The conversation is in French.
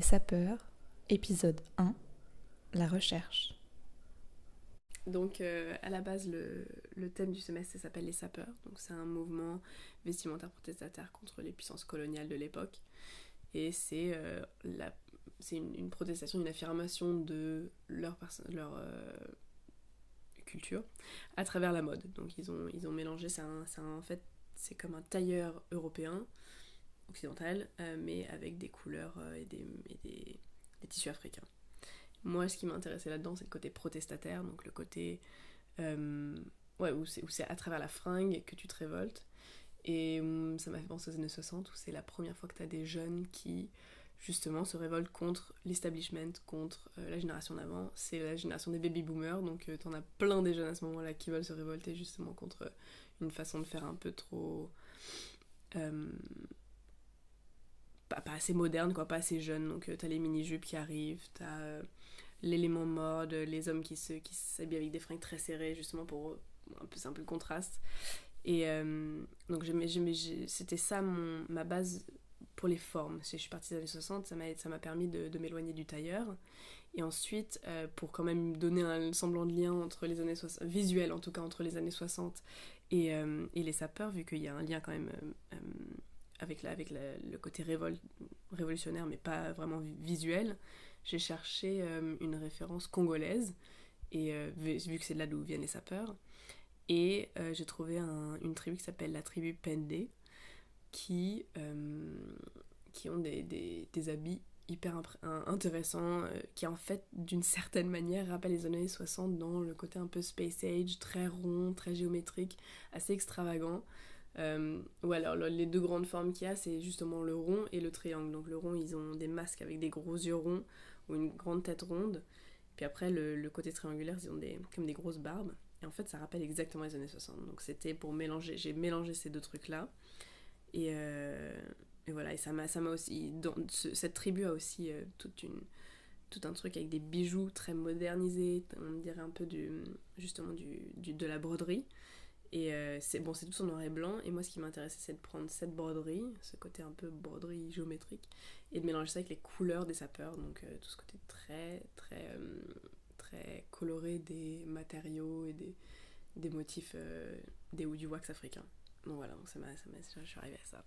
Les sapeurs, épisode 1, la recherche. Donc à la base le thème du semestre ça s'appelle les sapeurs, donc c'est un mouvement vestimentaire protestataire contre les puissances coloniales de l'époque et c'est une protestation, une affirmation de leur culture à travers la mode. Donc ils ont mélangé, en fait c'est comme un tailleur européen, occidental, mais avec des couleurs des tissus africains. Moi, ce qui m'intéressait là-dedans, c'est le côté protestataire, donc le côté euh, où c'est à travers la fringue que tu te révoltes. Et ça m'a fait penser aux années 60, où c'est la première fois que tu as des jeunes qui, justement, se révoltent contre l'establishment, contre la génération d'avant. C'est la génération des baby-boomers, donc t'en as plein des jeunes à ce moment-là qui veulent se révolter, justement, contre une façon de faire un peu trop... euh, pas assez moderne, quoi, pas assez jeune. Donc t'as les mini-jupes qui arrivent, t'as l'élément mode, les hommes qui s'habillent avec des fringues très serrées, justement pour c'est un peu le contraste. Et donc c'était ça ma base pour les formes. Je suis partie des années 60, ça m'a permis de m'éloigner du tailleur. Et ensuite, pour quand même donner un semblant de lien entre les années 60, visuel en tout cas, entre les années 60 et les sapeurs, vu qu'il y a un lien quand même le côté révolutionnaire, mais pas vraiment visuel, j'ai cherché une référence congolaise, et vu que c'est de là d'où viennent les sapeurs, et j'ai trouvé une tribu qui s'appelle la tribu Pende, qui, qui ont des habits hyper intéressants, qui en fait d'une certaine manière rappellent les années 60 dans le côté un peu space age, très rond, très géométrique, assez extravagant. Ou alors les deux grandes formes qu'il y a, c'est justement le rond et le triangle. Donc le rond, ils ont des masques avec des gros yeux ronds ou une grande tête ronde. Puis après, le côté triangulaire, ils ont comme des grosses barbes. Et en fait, ça rappelle exactement les années 60. Donc c'était pour mélanger, j'ai mélangé ces deux trucs-là. Et, euh, et voilà, et ça m'a aussi... cette tribu a aussi tout un truc avec des bijoux très modernisés, on dirait un peu justement de la broderie. Et c'est tout en noir et blanc. Et moi, ce qui m'intéressait, c'est de prendre cette broderie, ce côté un peu broderie géométrique, et de mélanger ça avec les couleurs des sapeurs. Donc tout ce côté très coloré des matériaux et des motifs du wax africain. Donc voilà, je suis arrivée à ça.